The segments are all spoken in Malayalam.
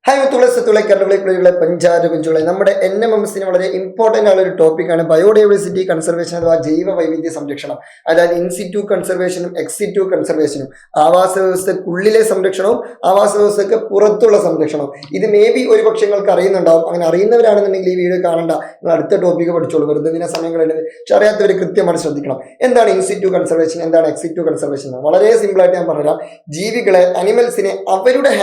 ഹായ് മുത്തുളെ കണ്ടുപിടിക്കുള്ള പഞ്ചാര നമ്മുടെ NMMSന് വളരെ ഇമ്പോർട്ടൻ്റ് ആയ ഒരു ടോപ്പിക്കാണ് ബയോഡൈവേഴ്സിറ്റി കൺസർവേഷൻ അഥവാ ജൈവ വൈവിധ്യ സംരക്ഷണം. അതായത് ഇൻസിറ്റു കൺസർവേഷനും എക്സിറ്റു കൺസർവേഷനും, ആവാസ വ്യവസ്ഥക്കുള്ളിലെ സംരക്ഷണവും ആവാസ വ്യവസ്ഥക്ക് പുറത്തുള്ള സംരക്ഷണവും. ഇത് മേ ബി ഒരു പക്ഷേ നിങ്ങൾക്ക് അറിയുന്നുണ്ടാവും. അങ്ങനെ അറിയുന്നവരാണെന്നുണ്ടെങ്കിൽ ഈ വീഡിയോ കാണണ്ട, നിങ്ങൾ അടുത്ത ടോപ്പിക്ക് പഠിച്ചോളൂ. വെറുതെ ഇതിനെ സമയങ്ങളുണ്ട്. പക്ഷെ അറിയാത്തവർ കൃത്യമായിട്ട് ശ്രദ്ധിക്കണം. എന്താണ് ഇൻസിറ്റു കൺസർവേഷൻ, എന്താണ് എക്സിറ്റു കൺസർവേഷൻ? വളരെ സിമ്പിളായിട്ട് ഞാൻ പറഞ്ഞുതരാം. ജീവികളെ, അനിമൽസിനെ അവരുടെ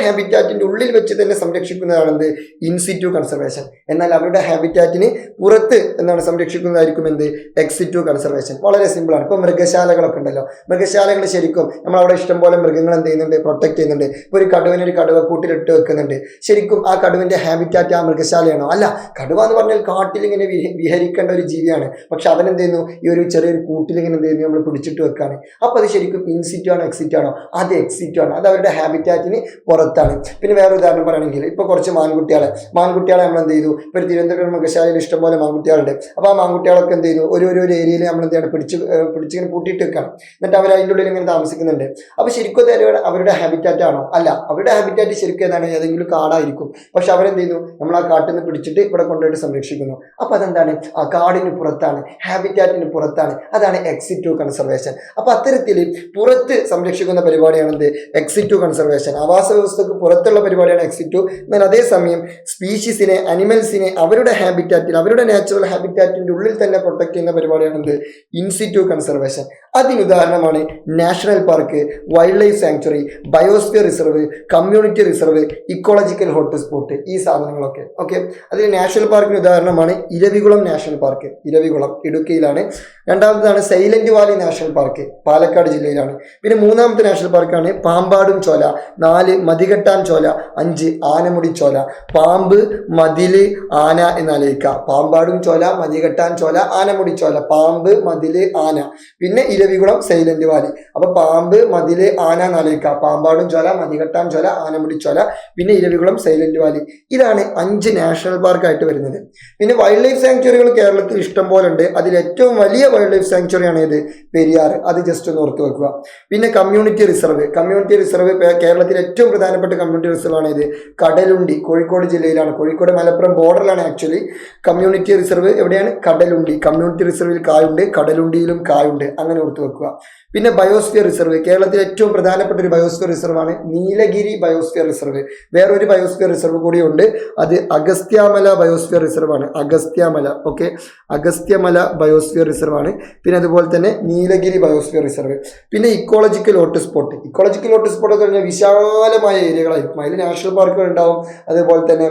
ഹാബിറ്റാറ്റിന്റെ ഉള്ളിൽ വെച്ച് തന്നെ സംരക്ഷിക്കുന്നതാണെന്ത് ഇൻസിറ്റു കൺസർവേഷൻ. എന്നാൽ അവരുടെ ഹാബിറ്റാറ്റിന് പുറത്ത് എന്താണ് സംരക്ഷിക്കുന്നതായിരിക്കും എന്ത് എക്സിറ്റു കൺസർവേഷൻ. വളരെ സിമ്പിളാണ്. ഇപ്പോൾ മൃഗശാലകളൊക്കെ ഉണ്ടല്ലോ, മൃഗശാലകൾ ശരിക്കും നമ്മളവിടെ ഇഷ്ടംപോലെ മൃഗങ്ങൾ എന്ത് ചെയ്യുന്നുണ്ട്, പ്രൊട്ടക്ട് ചെയ്യുന്നുണ്ട്. ഇപ്പോൾ ഒരു കടുവനൊരു കടുവ കൂട്ടിലിട്ട് വെക്കുന്നുണ്ട്. ശരിക്കും ആ കടുവിന്റെ ഹാബിറ്റാറ്റ് ആ മൃഗശാലയാണോ? അല്ല. കടുവ എന്ന് പറഞ്ഞാൽ കാട്ടിൽ ഇങ്ങനെ വിഹരിക്കേണ്ട ഒരു ജീവിയാണ്. പക്ഷെ അവനെന്ത് ചെയ്യുന്നു, ഈ ഒരു ചെറിയൊരു കൂട്ടിലിങ്ങനെ എന്ത് ചെയ്യുന്നു, നമ്മൾ പിടിച്ചിട്ട് വെക്കാണ്. അപ്പോൾ അത് ശരിക്കും ഇൻസിറ്റു ആണോ എക്സിറ്റു ആണോ? അത് എക്സിറ്റു ആണ്. അത് അവരുടെ ഹാബിറ്റാറ്റിന് പുറത്താണ്. പിന്നെ വേറെ ഉദാഹരണം പറയുകയാണെങ്കിൽ ഇപ്പോൾ കുറച്ച് മാൻകുട്ടികളെ നമ്മൾ എന്ത് ചെയ്തു, ഇപ്പോൾ തിരുവനന്തപുരം മൃഗശാലയിൽ ഇഷ്ടംപോലെ മാൻകുട്ടികളുണ്ട്. അപ്പോൾ ആ മാൻകുട്ടികളൊക്കെ എന്ത് ചെയ്യുന്നു, ഒരു ഏരിയയിൽ നമ്മൾ എന്ത് ചെയ്യണം, പിടിച്ചിങ്ങനെ പൂട്ടിയിട്ട് വെക്കണം. എന്നിട്ട് അവർ അതിൻ്റെ ഉള്ളിൽ ഇങ്ങനെ താമസിക്കുന്നുണ്ട്. അപ്പോൾ ശരിക്കും അവരുടെ ഹാബിറ്റാറ്റ് ആണോ? അല്ല. അവരുടെ ഹാബിറ്റാറ്റ് ശരിക്കും ഏതാണ്, ഏതെങ്കിലും കാടായിരിക്കും. പക്ഷെ അവരെന്ത് ചെയ്യുന്നു, നമ്മൾ ആ കാട്ടിൽ നിന്ന് പിടിച്ചിട്ട് ഇവിടെ കൊണ്ടുപോയിട്ട് സംരക്ഷിക്കുന്നു. അപ്പോൾ അതെന്താണ്, ആ കാടിന് പുറത്താണ്, ഹാബിറ്റാറ്റിന് പുറത്താണ്. അതാണ് എക്സിറ്റു കൺസർവേഷൻ. അപ്പോൾ അത്തരത്തിൽ പുറത്ത് സംരക്ഷിക്കുന്ന പരിപാടിയാണ് എന്ത് എക്സിറ്റു കൺസർവേഷൻ. ആവാസ വ്യവസ്ഥക്ക് പുറത്തുള്ള പരിപാടിയാണ് എക്സിറ്റു. എന്നാൽ അതേസമയം സ്പീഷീസിനെ, അനിമൽസിനെ അവരുടെ ഹാബിറ്റാറ്റിൽ, അവരുടെ നാച്ചുറൽ ഹാബിറ്റാറ്റിന്റെ ഉള്ളിൽ തന്നെ പ്രൊട്ടക്ട് ചെയ്യുന്ന പരിപാടിയാണ് എന്ത് ഇൻസിറ്റു കൺസർവേഷൻ. അതിനുദാഹരണമാണ് national park, wildlife sanctuary, biosphere reserve, community reserve, ecological hotspot, ഈ സാധനങ്ങളൊക്കെ. ഓക്കെ, അതിൽ നാഷണൽ പാർക്കിന് ഉദാഹരണമാണ് ഇരവികുളം നാഷണൽ പാർക്ക്. ഇരവികുളം ഇടുക്കിയിലാണ്. രണ്ടാമത്തേതാണ് Silent Valley national park, Palakkad ജില്ലയിലാണ്. പിന്നെ മൂന്നാമത്തെ നാഷണൽ പാർക്കാണ് പാമ്പാടും ചോല. 4 മതികെട്ടാൻ ചോല. 5 ആനമുടി ചോല. പാമ്പ്, മതില്, ആന എന്നാലോചിക്കുക. പാമ്പാടും ചോല, മതികെട്ടാൻ ചോല, ആനമുടി ചോല. പാമ്പ്, മതില്, ആന. പിന്നെ ഇരവികുളം, സൈലന്റ് വാലി. അപ്പൊ പാമ്പ്, മതില്, ആന എന്നാലോചിക്കുക. പാമ്പാടും ചോല, മതികെട്ടാൻ ചോല, ആനമുടി ചോല, പിന്നെ ഇരവികുളം, സൈലന്റ് വാലി. ഇതാണ് 5 നാഷണൽ പാർക്കായിട്ട് വരുന്നത്. പിന്നെ വൈൽഡ് ലൈഫ് സാങ്ച്വറികൾ കേരളത്തിൽ ഇഷ്ടം പോലെ ഉണ്ട്. അതിൽ ഏറ്റവും വലിയ വൈൽഡ് ലൈഫ് സാങ്ച്വറിയാണ് ഏത്, പെരിയാർ. അത് ജസ്റ്റ് ഒന്ന് ഓർത്ത് വെക്കുക. പിന്നെ കമ്മ്യൂണിറ്റി റിസർവ്. കേരളത്തിലെ ഏറ്റവും പ്രധാനപ്പെട്ട കമ്മ്യൂണിറ്റി റിസർവ് ആണ് ഇത് കടലുണ്ടി, കോഴിക്കോട് ജില്ലയിലാണ്. കോഴിക്കോട് മലപ്പുറം ബോർഡറിലാണ് ആക്ച്വലി. കമ്മ്യൂണിറ്റി റിസർവ് എവിടെയാണ്? കടലുണ്ടി. കമ്മ്യൂണിറ്റി റിസർവിൽ കായുണ്ട്, കടലുണ്ടിയിലും കായുണ്ട്. അങ്ങനെ ഓർത്ത് വെക്കുക. പിന്നെ ബയോസ്ഫിയർ റിസർവ്. കേരളത്തിലെ ഏറ്റവും പ്രധാനപ്പെട്ട ഒരു ബയോസ്ഫിയർ റിസർവ് ആണ് നീലഗിരി ബയോസ്ഫിയർ റിസർവ്. വേറൊരു ബയോസ്ഫിയർ റിസർവ് കൂടിയുണ്ട്. അത് അഗസ്ത്യമല ബയോസ്ഫിയർ റിസർവ് ആണ്. Agasthyamala. Okay, Agasthyamala biosphere reserve ആണ്. പിന്നെ അതുപോലെ തന്നെ നീലഗിരി ബയോസ്ഫിയർ റിസർവ്. പിന്നെ ഇക്കോളജിക്കൽ ഹോട്ട്സ്പോട്ട്. ഇക്കോളജിക്കൽ ഹോട്ട്സ്പോട്ട് എന്ന് പറഞ്ഞാൽ വിശാലമായ ഏരിയകളായിരിക്കും. അതിൽ നാഷണൽ പാർക്കുകൾ ഉണ്ടാവും, അതുപോലെ തന്നെ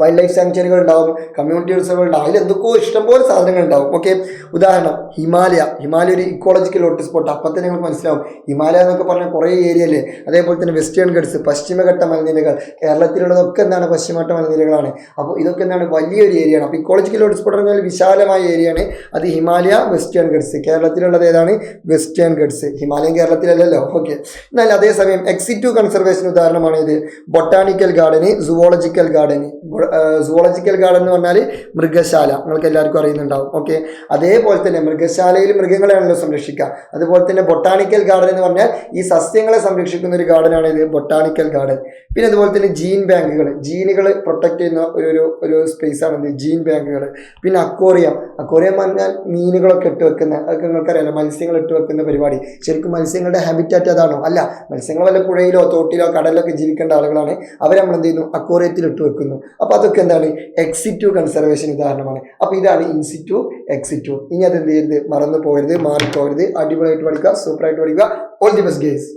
വൈൽഡ് ലൈഫ് സാങ്ച്വറികൾ ഉണ്ടാവും, കമ്മ്യൂണിറ്റി റിസർവുകൾ ഉണ്ടാവും. അതിൽ എന്തൊക്കെയോ ഇഷ്ടംപോലെ സാധനങ്ങൾ ഉണ്ടാവും. ഓക്കെ, ഉദാഹരണം ഹിമാലയ ഒരു ഇക്കോളജിക്കൽ ഹോട്ട്സ്പോട്ട്. അപ്പം തന്നെ നിങ്ങൾക്ക് മനസ്സിലാവും, ഹിമാലയ എന്നൊക്കെ പറഞ്ഞാൽ കുറേ ഏരിയ അല്ലേ. അതേപോലെ തന്നെ വെസ്റ്റേൺ ഗഡ്സ്, പശ്ചിമഘട്ട മലനിരകൾ. കേരളത്തിലുള്ളതൊക്കെ എന്താണ്, പശ്ചിമഘട്ട മലനിരകളാണ്. അപ്പോൾ ഇതൊക്കെ എന്താണ്, വലിയൊരു ഏരിയയാണ്. അപ്പോൾ ഇക്കോളജിക്കൽ ഹോട്ട്സ്പോട്ട് പറഞ്ഞാൽ വിശാലമായ ഏരിയയാണ്. അത് ഹിമാലയ, വെസ്റ്റേൺ ഗഡ്സ്. കേരളത്തിലുള്ളത് ഏതാണ്, വെസ്റ്റേൺ ഗഡ്സ്. ഹിമാലയം കേരളത്തിലല്ലല്ലോ. ഓക്കെ, എന്നാൽ അതേസമയം എക്സിറ്റു കൺസർവേഷൻ ഉദാഹരണമാണ് ഇത് ബൊട്ടാണിക്കൽ ഗാർഡന്, സുവോളജിക്കൽ ഗാർഡന്. സുവോളജിക്കൽ ഗാർഡൻ എന്ന് പറഞ്ഞാൽ മൃഗശാല, നിങ്ങൾക്ക് എല്ലാവർക്കും അറിയുന്നുണ്ടാവും. ഓക്കെ, അതേപോലെ തന്നെ മൃഗശാലയിൽ മൃഗങ്ങളെയാണല്ലോ സംരക്ഷിക്കുക. അതുപോലെ തന്നെ ബൊട്ടാണിക്കൽ ഗാർഡൻ എന്ന് പറഞ്ഞാൽ ഈ സസ്യങ്ങളെ സംരക്ഷിക്കുന്ന ഒരു ഗാർഡനാണ് ഇത് ബൊട്ടാണിക്കൽ ഗാർഡൻ. പിന്നെ അതുപോലെ തന്നെ ജീൻ ബാങ്കുകൾ, ജീനുകൾ പ്രൊട്ടക്ട് ചെയ്യുന്ന ഒരു സ്പേസ് ആണ് ഇത് ജീൻ ബാങ്കുകൾ. പിന്നെ അക്വേറിയം പറഞ്ഞാൽ മീനുകളൊക്കെ ഇട്ട് വെക്കുന്ന, അതൊക്കെ നിങ്ങൾക്കറിയാലോ, മത്സ്യങ്ങൾ ഇട്ട് വെക്കുന്ന പരിപാടി. ശരിക്കും മത്സ്യങ്ങളുടെ ഹാബിറ്റാറ്റ് അതാണോ? അല്ല. മത്സ്യങ്ങൾ വല്ല പുഴയിലോ തോട്ടിലോ കടലിലൊക്കെ ജീവിക്കേണ്ട ആളുകളാണ്. അവർ നമ്മൾ എന്ത് ചെയ്യുന്നു, അക്വേറിയത്തിൽ ഇട്ട് വെക്കുന്നു. അപ്പോൾ അതൊക്കെ എന്താണ്, എക്സിറ്റു കൺസർവേഷൻ ഉദാഹരണമാണ്. അപ്പോൾ ഇതാണ് ഇൻസിറ്റു, എക്സിറ്റു. ഇനി അത് എന്ത് ചെയ്യരുത്, മറന്നു പോകരുത്, മാറിപ്പോകരുത്. അടിപൊളിയായിട്ട് പഠിക്കുക, സൂപ്പറായിട്ട് പഠിക്കുക. All the best guys.